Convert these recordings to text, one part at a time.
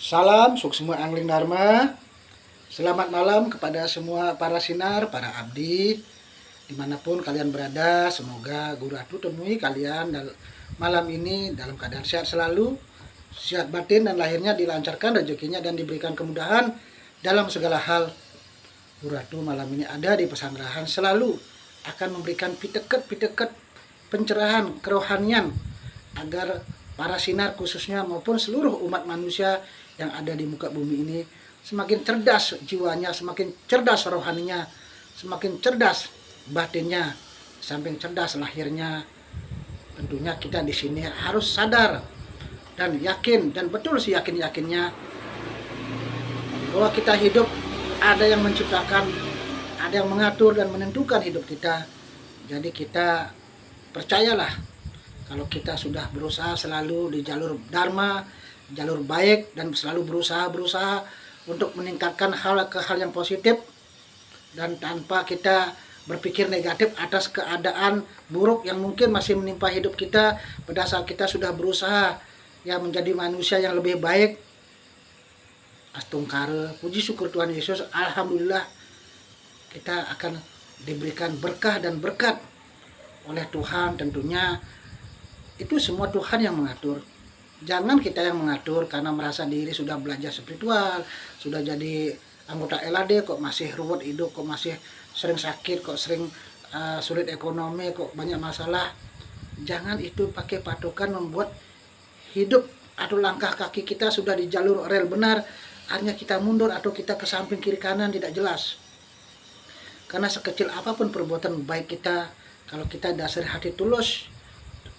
Salam Suksma Angling Dharma. Selamat malam kepada semua para sinar, para abdi, dimanapun kalian berada. Semoga Guru Atu temui kalian malam ini dalam keadaan sehat selalu, sehat batin dan lahirnya dilancarkan rezekinya dan diberikan kemudahan dalam segala hal. Guru Atu malam ini ada di pesanggrahan selalu akan memberikan piteket-piteket pencerahan kerohanian agar para sinar khususnya maupun seluruh umat manusia yang ada di muka bumi ini semakin cerdas jiwanya, semakin cerdas rohaninya, semakin cerdas batinnya, samping cerdas lahirnya. Tentunya kita di sini harus sadar dan yakin, dan betul sih yakin-yakinnya bahwa kita hidup ada yang menciptakan, ada yang mengatur dan menentukan hidup kita. Jadi kita percayalah kalau kita sudah berusaha selalu di jalur dharma, jalur baik, dan selalu berusaha untuk meningkatkan hal ke hal yang positif, dan tanpa kita berpikir negatif atas keadaan buruk yang mungkin masih menimpa hidup kita pada saat kita sudah berusaha ya menjadi manusia yang lebih baik. Astungkara, puji syukur Tuhan Yesus, alhamdulillah kita akan diberikan berkah dan berkat oleh Tuhan. Tentunya itu semua Tuhan yang mengatur. Jangan kita yang mengatur karena merasa diri sudah belajar spiritual, sudah jadi anggota LAD kok masih ruwet hidup, kok masih sering sakit, kok sering sulit ekonomi, kok banyak masalah. Jangan itu pakai patokan membuat hidup atau langkah kaki kita sudah di jalur rel benar, akhirnya kita mundur atau kita ke samping kiri kanan tidak jelas. Karena sekecil apapun perbuatan baik kita, kalau kita dasar hati tulus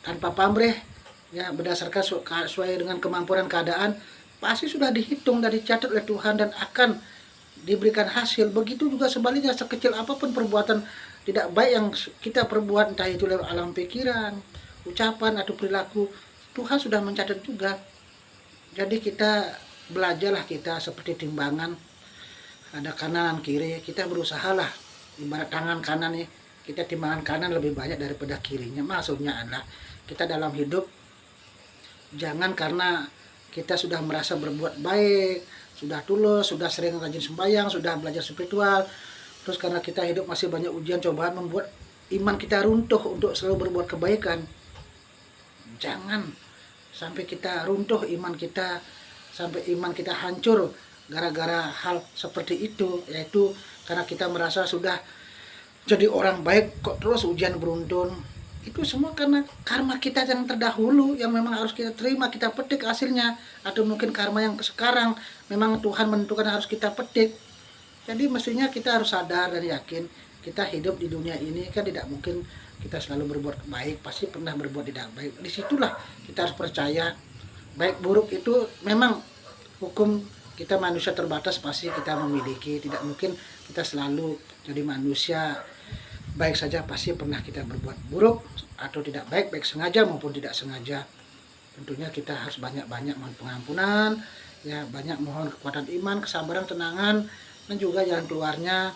tanpa pamrih, ya berdasarkan sesuai dengan kemampuan keadaan, pasti sudah dihitung dan dicatat oleh Tuhan dan akan diberikan hasil. Begitu juga sebaliknya, sekecil apapun perbuatan tidak baik yang kita perbuat, entah itu lewat alam pikiran, ucapan atau perilaku, Tuhan sudah mencatat juga. Jadi kita belajarlah, kita seperti timbangan, ada kanan dan kiri, kita berusahalah, ibarat tangan kanan nih, kita timbangan kanan lebih banyak daripada kirinya. Maksudnya adalah kita dalam hidup jangan karena kita sudah merasa berbuat baik, sudah tulus, sudah sering rajin sembahyang, sudah belajar spiritual, terus karena kita hidup masih banyak ujian cobaan membuat iman kita runtuh untuk selalu berbuat kebaikan. Jangan sampai kita runtuh iman kita, sampai iman kita hancur gara-gara hal seperti itu, yaitu karena kita merasa sudah jadi orang baik kok terus ujian beruntun. Itu semua karena karma kita yang terdahulu yang memang harus kita terima, kita petik hasilnya, atau mungkin karma yang sekarang memang Tuhan menentukan harus kita petik. Jadi mestinya kita harus sadar dan yakin kita hidup di dunia ini kan tidak mungkin kita selalu berbuat baik, pasti pernah berbuat tidak baik. Disitulah kita harus percaya baik buruk itu memang hukum kita manusia terbatas, pasti kita memiliki, tidak mungkin kita selalu jadi manusia baik saja, pasti pernah kita berbuat buruk atau tidak baik, baik sengaja maupun tidak sengaja. Tentunya kita harus banyak-banyak mohon pengampunan, ya banyak mohon kekuatan iman, kesabaran, tenangan, dan juga jalan keluarnya.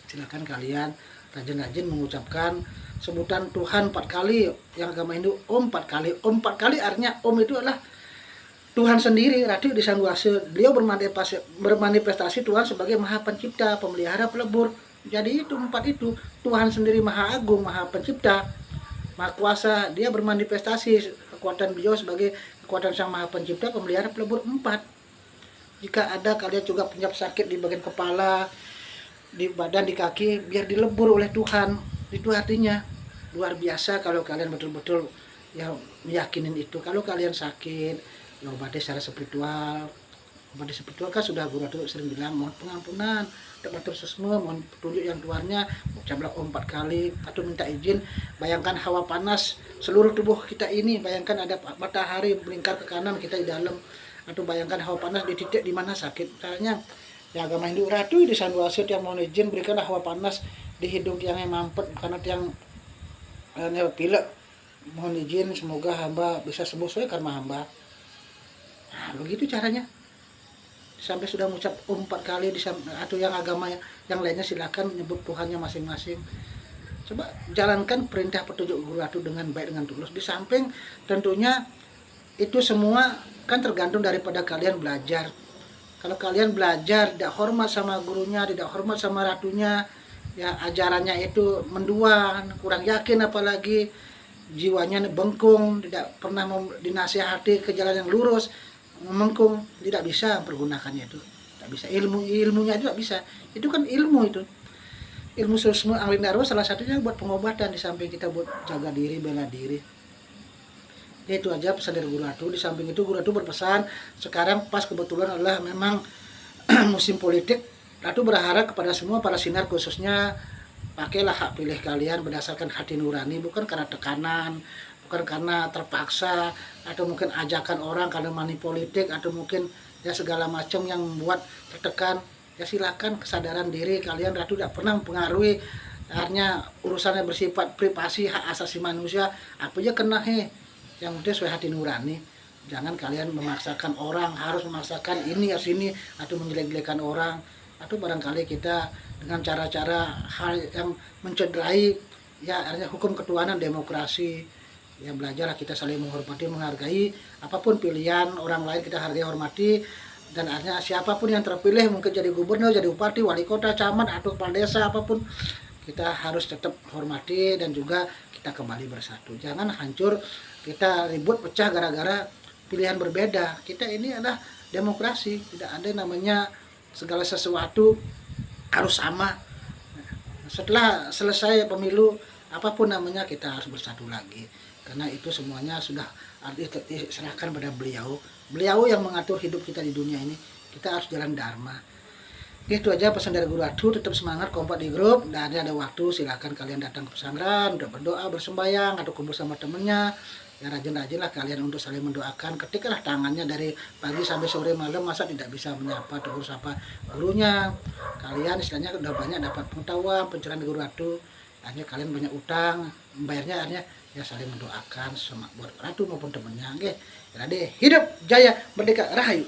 Silakan kalian rajin-rajin mengucapkan sebutan Tuhan 4 kali, yang agama Hindu Om 4 kali. Om 4 kali artinya Om itu adalah Tuhan sendiri, Ratu di Sangguase. Beliau bermanifestasi Tuhan sebagai Maha Pencipta, Pemelihara, Pelebur. Jadi itu 4 itu, Tuhan sendiri Maha Agung, Maha Pencipta, Maha Kuasa. Dia bermanifestasi kekuatan beliau sebagai kekuatan Sang Maha Pencipta, Pemelihara, Pelebur 4. Jika ada kalian juga punya sakit di bagian kepala, di badan, di kaki, biar dilebur oleh Tuhan. Itu artinya luar biasa kalau kalian betul-betul ya meyakinin itu. Kalau kalian sakit, ya obati secara spiritual. Obati spiritual kan sudah Guru Atu sering bilang, mohon pengampunan, matur sesma, mohon petunjuk yang keluarnya, ucaplah Om 4 kali, atau minta izin. Bayangkan hawa panas seluruh tubuh kita ini, bayangkan ada matahari melingkar ke kanan kita di dalam, atau bayangkan hawa panas di titik di mana sakit. Misalnya ya agama Hindu, Ratu di Sanduasit yang mohon izin berikanlah hawa panas di hidung yang mampet karena yang pilek, mohon izin semoga hamba bisa sembuh sesuai karma hamba. Nah, begitu caranya. Sampai sudah mengucap Om 4 kali, atau yang agama yang lainnya silakan menyebut Tuhannya masing-masing. Coba jalankan perintah petunjuk Guru Atu dengan baik, dengan tulus. Di samping tentunya itu semua kan tergantung daripada kalian belajar. Kalau kalian belajar tidak hormat sama gurunya, tidak hormat sama ratunya, ya ajarannya itu menduan, kurang yakin, apalagi jiwanya bengkung, tidak pernah dinasihati ke jalan yang lurus, mengkung, tidak bisa mempergunakannya itu, tidak bisa, ilmunya itu tidak bisa. Itu kan ilmu susmu angling darwa, salah satunya buat pengobatan, di samping kita buat jaga diri, bela diri. Ya, itu aja pesan dari Guru Atu. Di samping itu Guru Atu berpesan, sekarang pas kebetulan adalah memang musim politik, Ratu berharap kepada semua para sinar khususnya, pakailah hak pilih kalian berdasarkan hati nurani, bukan karena tekanan, bukan karena terpaksa, atau mungkin ajakan orang karena money politik, atau mungkin ya segala macam yang membuat tertekan. Ya silakan, kesadaran diri kalian. Ratu tidak pernah mempengaruhi, akhirnya urusannya bersifat privasi, hak asasi manusia, apa aja kena yang penting sesuai hati nurani. Jangan kalian memaksakan orang, harus memaksakan ini harus ini, atau menjelek-jelekan orang, atau barangkali kita dengan cara-cara hal yang mencederai ya artinya hukum ketuhanan, demokrasi. Ya belajarlah kita saling menghormati, menghargai apapun pilihan orang lain, kita hargai, hormati. Dan artinya siapapun yang terpilih, mungkin jadi gubernur, jadi bupati, wali kota, camat, atau kepala desa, apapun, kita harus tetap hormati dan juga kita kembali bersatu. Jangan hancur, kita ribut pecah gara-gara pilihan berbeda. Kita ini adalah demokrasi, tidak ada namanya segala sesuatu harus sama. Setelah selesai pemilu, apapun namanya, kita harus bersatu lagi, karena itu semuanya sudah diserahkan pada beliau yang mengatur hidup kita di dunia ini. Kita harus jalan dharma. Itu aja pesan dari Guru Atu. Tetap semangat, kompak di grup, dan ada waktu silakan kalian datang ke pesantren untuk berdoa, bersembahyang, atau kumpul sama temennya. Ya rajin-rajinlah kalian untuk saling mendoakan. Ketiklah tangannya dari pagi sampai sore malam, masa tidak bisa menyapa atau sapa gurunya. Kalian istilahnya udah banyak dapat pengetahuan, pencerahan di Guru Atu, akhirnya kalian banyak utang, membayarnya akhirnya ya saling mendoakan sama buat Ratu maupun temennya. Oke, jadi hidup jaya, merdeka, rahayu.